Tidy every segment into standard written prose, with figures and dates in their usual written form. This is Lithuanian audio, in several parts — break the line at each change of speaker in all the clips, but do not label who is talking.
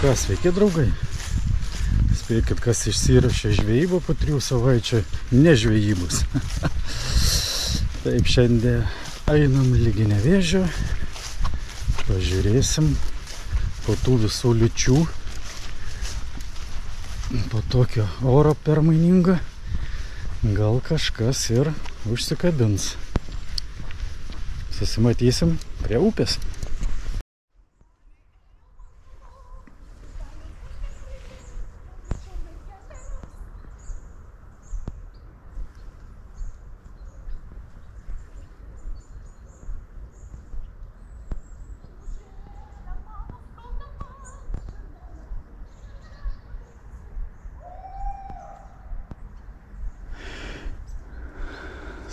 ką, sveiki draugai. Spėkit, kas išsirašė žvejybą po 3 savaičių nežvejybos. Taip, šiandien einam ligi Nevėžio. Pažiūrėsim po tų visų liūčių, po tokio oro permainingo, gal kažkas ir užsikabins. Susimatysim prie upės.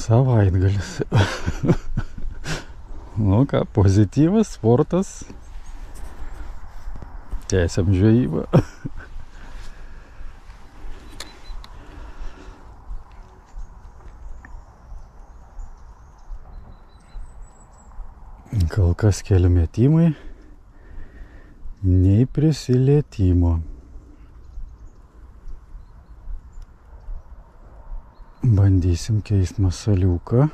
Savaitgalis. Nu ką, pozityvas, sportas. Tęsiam žvejybą. Kol kas keli metimai, nei prisilietimo. Bandysim keist masaliuką.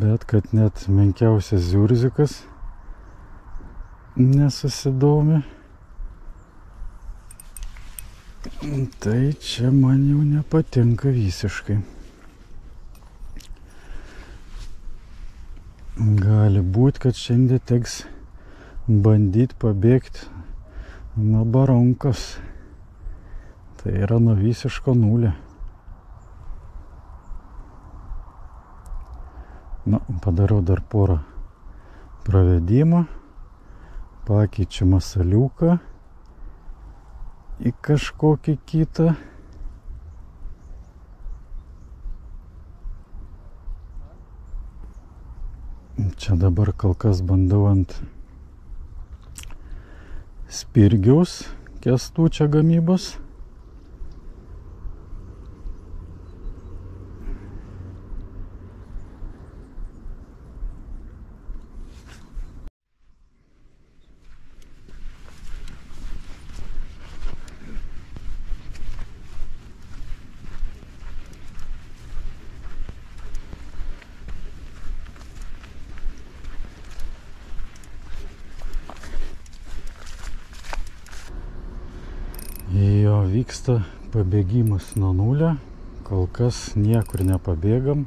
Bet kad net menkiausias ziurzikas nesusidomi, tai čia man jau nepatinka visiškai. Gali būt, kad šiandien teks bandyt pabėgti nuo baronkos. Tai yra nuo visiško nulio. Nu, padarau dar porą pravedimą. Pakeičiu masaliuką į kažkokį kitą. Čia dabar kol kas bandau ant Spirgiaus Kęstučio gamybos. Jo vyksta pabėgimas nuo nulio, kol kas niekur nepabėgam,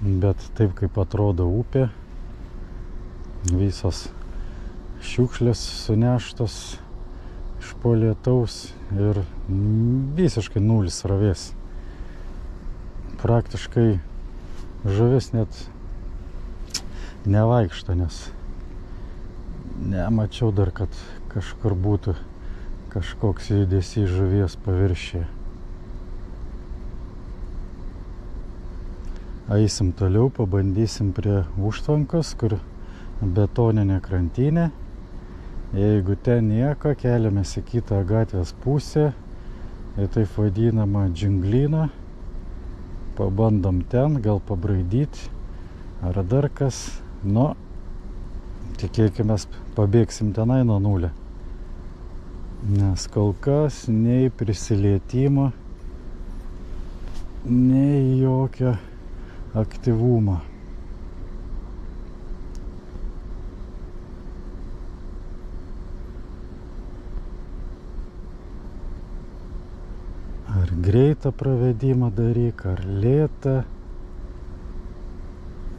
bet taip kaip atrodo upė, visos šiukšlės suneštos iš po lietaus ir visiškai nulis srovės. Praktiškai žuvis net nevaikšto, nes nemačiau dar, kad kažkur būtų kažkoks judesys žuvies paviršiuje. Eisim toliau, pabandysim prie užtvankos, kur betoninė krantinė. Jeigu ten nieko, keliamės į kitą gatvės pusę, į taip vadinamą džinglyną. Pabandom ten, gal pabraidyti, ar dar kas. Nu, tikėkimės, pabėgsim tenai nuo nulio. Nes kol kas nei prisilietimo, nei jokio aktyvumo. Ar greitą pravedimą daryk, ar lėtą.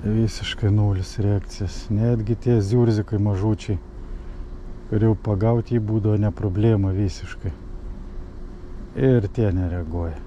Visiškai nulis reakcijas. Netgi tie ziurzikai mažučiai, kur jau pagauti jį būdavo ne problema visiškai. Ir tie nereaguoja.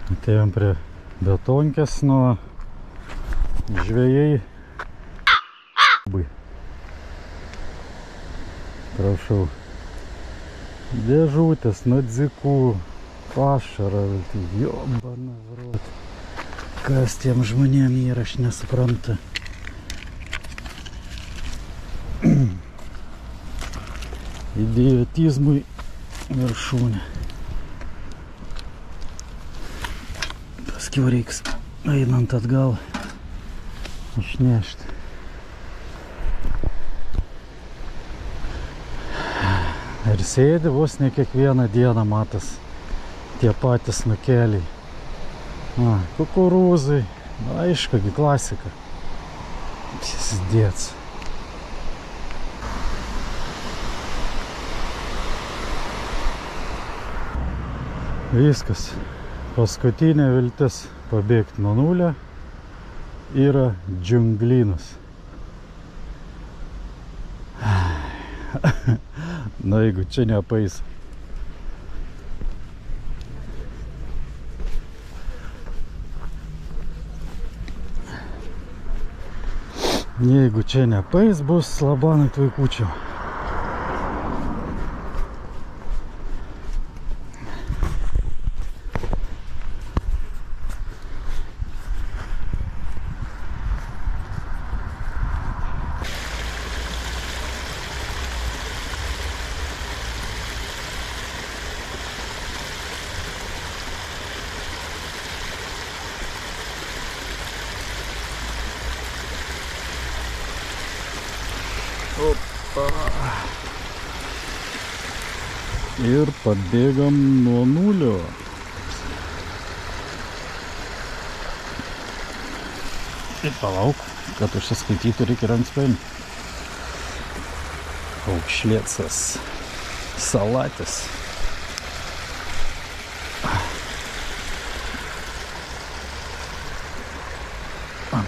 Atėjom prie betonkės nuo žvejai. Prašau. Dėžutės, nadzikų, pašarą. Jobana vrot. Kas tiem žmonėm yra, aš nesuprantu. Idiotizmui viršūnė. Paskiau reiks einant atgal išnešti. Ir sėdi vos ne kiekvieną dieną, matas, tie patys nukeliai. Kukurūzai, aišku, klasika. Psisidėts. Viskas. Paskutinė viltis pabėgti nuo nulio yra džiunglynas. Na, jeigu čia neapais. Jeigu čia neapais, bus labanai vaikučių. Opa. Ir pabėgam nuo nulio. Ir palauk, kad užsiskaitytų reikia ranks paimti. Aukšlėcas. Salatis.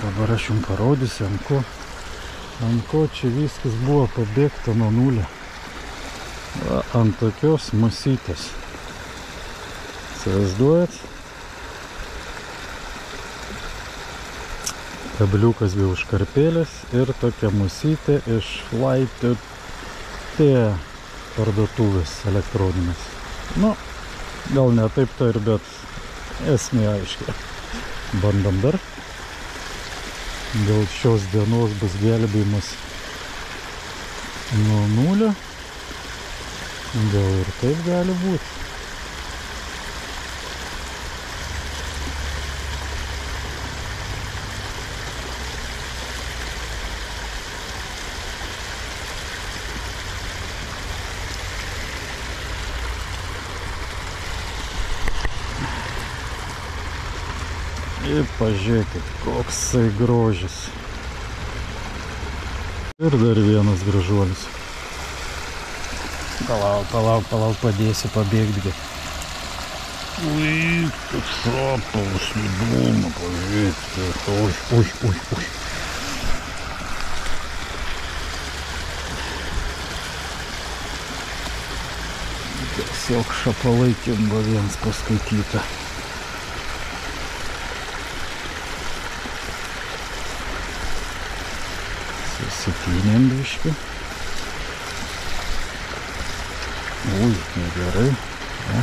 Dabar aš jums parodysiu, ant ko čia viskas buvo pabėgta nuo nulio. Ant tokios musytės. Įsivaizduojat? Kabliukas bei užkarpėlės ir tokia musytė iš Laitio T parduotuvės elektroninės. Nu, gal ne taip to ir, bet esmė aiškiai. Bandom dar. Dėl šios dienos bus gelbėjimas nuo nulio. Gal ir taip gali būti. Ir pažiūrėkit, koksai grožis. Ir dar vienas gražuolis. Palauk, padėsiu pabėgti. Ui, kaip šapalus įdomu, pažiūrėkit. Ui. Tiesiog šapalai kimba viens paskaityta. Susipynėm biškį. Ui, negerai. Ja.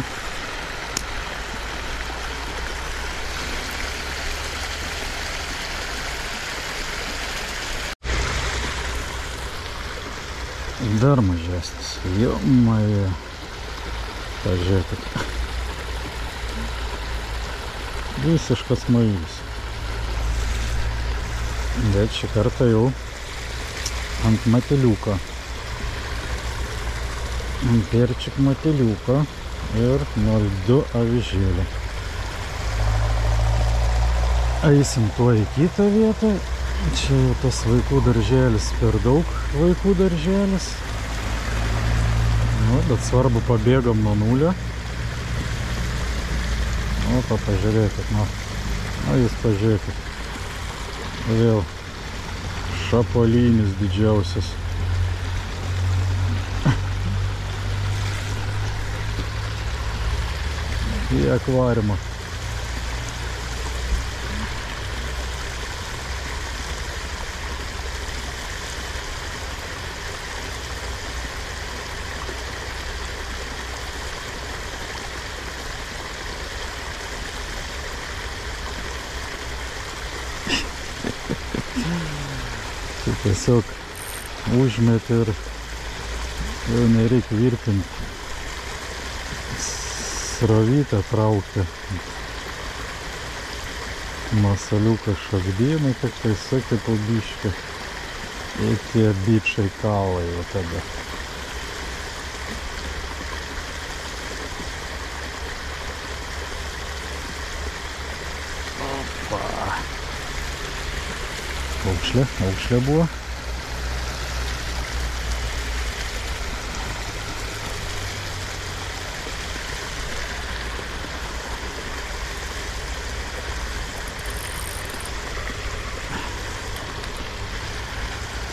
Dar mažesnis. Jomaja. Pažiūrėkit. Visiškas mailis. Bet šį kartą jau ant mateliuko. Ant perčik mateliuko ir 0,2 avižėlė. Eisim tuo į kitą vietą. Čia jau tas vaikų darželis, per daug vaikų darželis. Nu, bet svarbu pabėgam nuo nulio. O, pažiūrėkit, na, jūs pažiūrėkit. Vėl šapolinis didžiausias. Į akvariumą. Tiesiog užmeti ir jau nereikia virpinti. Srovytę traukti. Masaliukas šagdynai, tik tai sakė po biškį. Ir tie bičiai kalai va tada. Opa. Aukšlė buvo.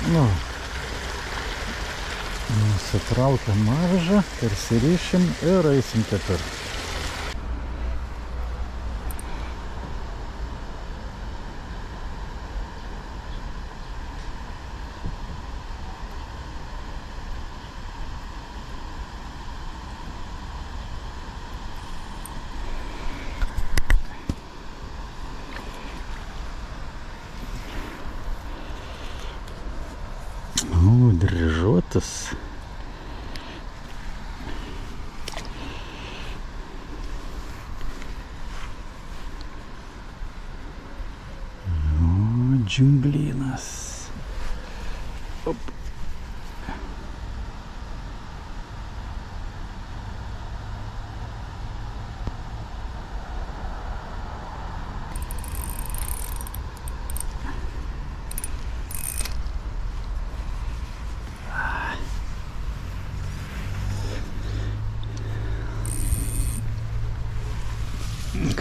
Nu, nusitraukiam maržą, persirišim ir eisim kepirti. O, dryžuotas. O, džiunglinas. Op.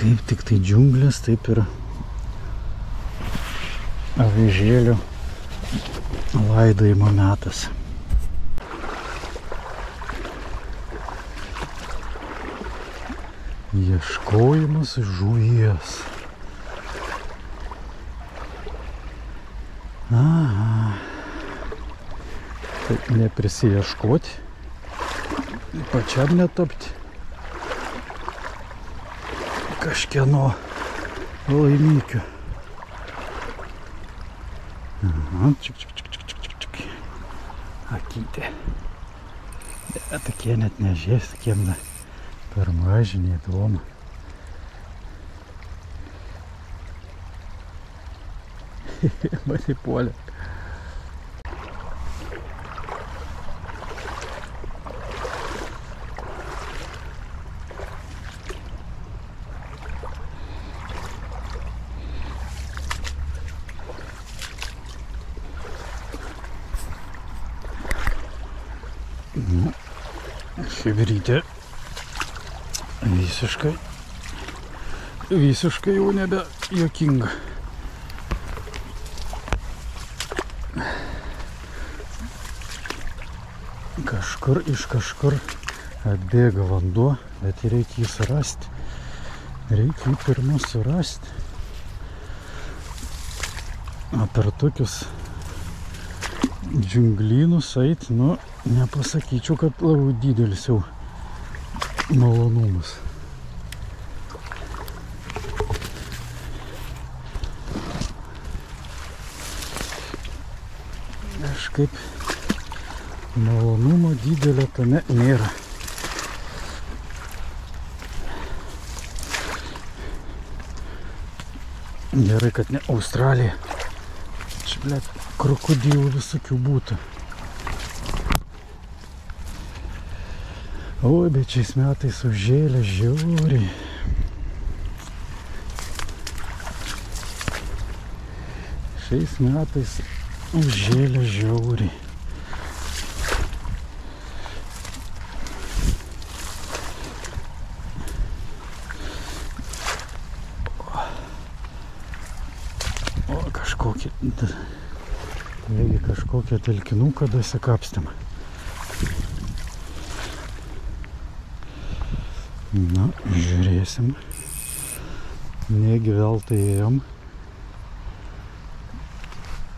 Kaip tik tai džiunglės, taip ir avižėlių laidojimo metas. Ieškojimas žuvies. Aha. Taip neprisiieškoti, pačiam netapti kažkieno laimikiu. Aha, čik. Akytė. Tokie net nežės, tokiem per maži neįdomu. Mane puolė. Chebrytė visiškai jau nebe juokinga. Kažkur iš kažkur atbėga vanduo, bet reikia jį surasti. Reikia jį pirma surasti. O per tokius džiunglynus eit, nu, nepasakyčiau, kad labai didelis jau malonumas. Kažkaip malonumo didelio tame nėra. Gerai, kad ne Australija. Čia, blet, krokodilų visokių būtų. Oi, bet šiais metais užžėlė žiauriai. Šiais metais užžėlė žiauriai. O, kažkokią telkinuką dasikapstėm. Na, žiūrėsim. Negi veltui ėjom.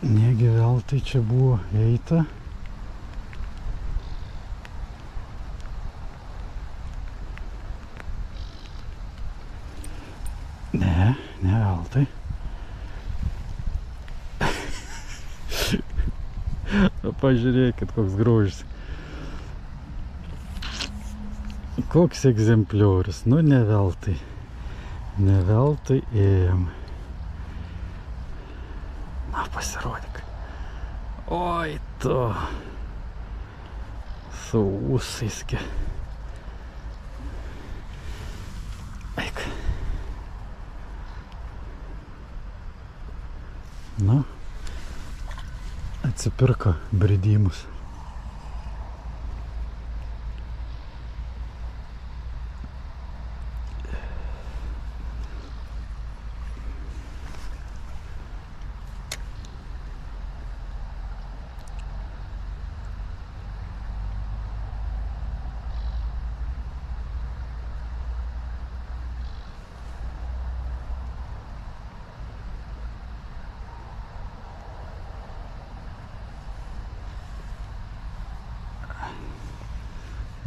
Negi veltui čia buvo eita. Ne veltui. Pažiūrėkit, koks grožis. Koks egzempliorius. Nu, ne veltui. Ne veltui ėjom. Na, pasirodyk. Oi, tu. Su ūsaiski. Eik. Na, atsipirko bridimus.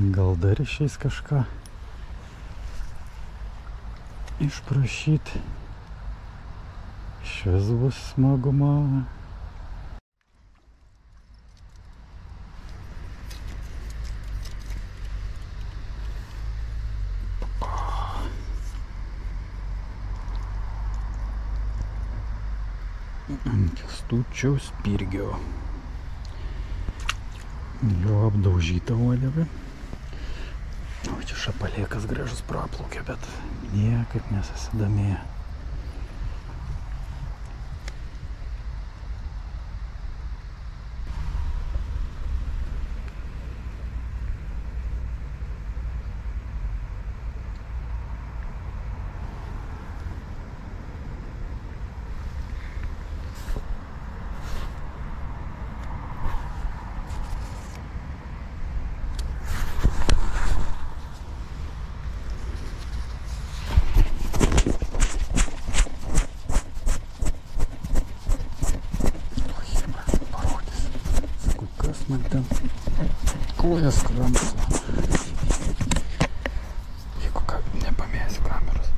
Gal dar išeis kažką išprašyti. Šis bus smaguma. Kęstučio Spirgio. Jo apdaužyta uodega. O čia šapalėkas gražus praplaukė, bet niekaip nesusidomėjo. Man ten kojas kramso. Jeigu ką, nepamėsiu kameros.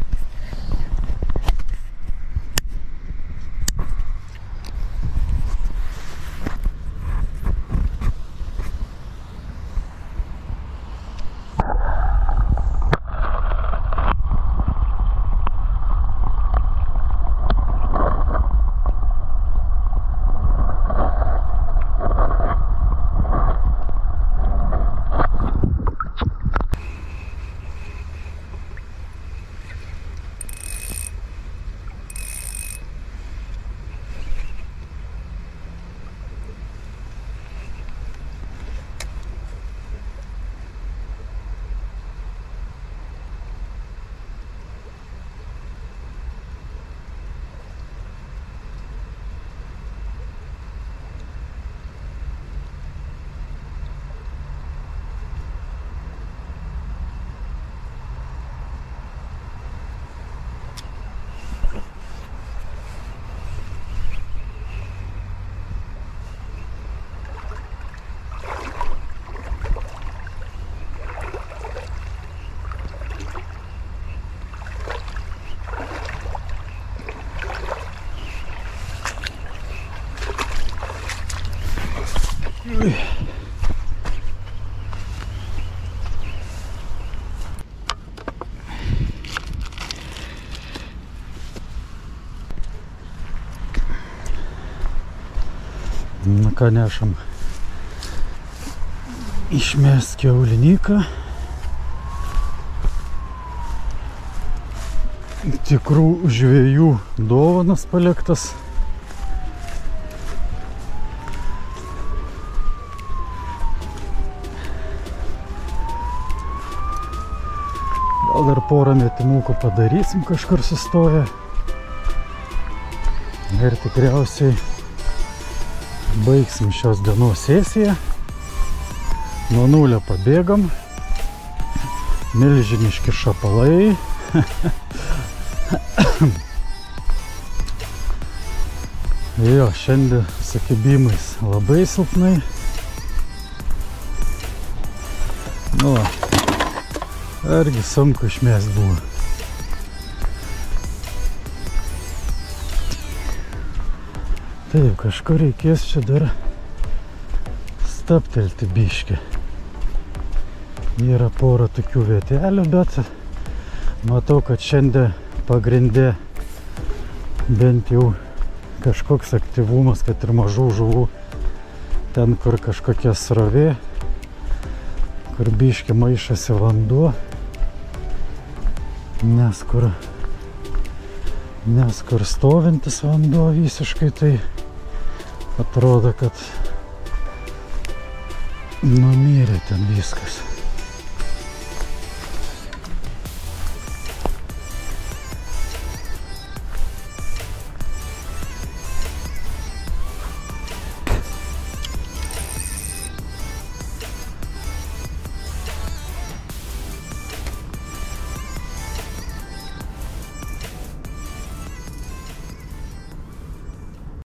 Na ką nešam išmest kiaulinyką. Tikrų žvejų dovanas paliktas. Gal dar porą metimukų padarysim kažkur sustoję. Ir tikriausiai baigsim šios dienos sesiją. Nuo nulio pabėgam. Milžiniški šapalai. Jo, šiandien su kibimais labai silpnai. Nu, argi sunku išmest buvo. Taip, kažkur reikės čia dar stabtelti biškį. Yra pora tokių vietelių, bet matau, kad šiandien pagrindė bent jau kažkoks aktyvumas, kad ir mažų žuvų. Ten, kur kažkokia srovė, kur biškį maišasi vanduo, nes kur stovintis vanduo visiškai, tai atrodo, kad numirė ten viskas.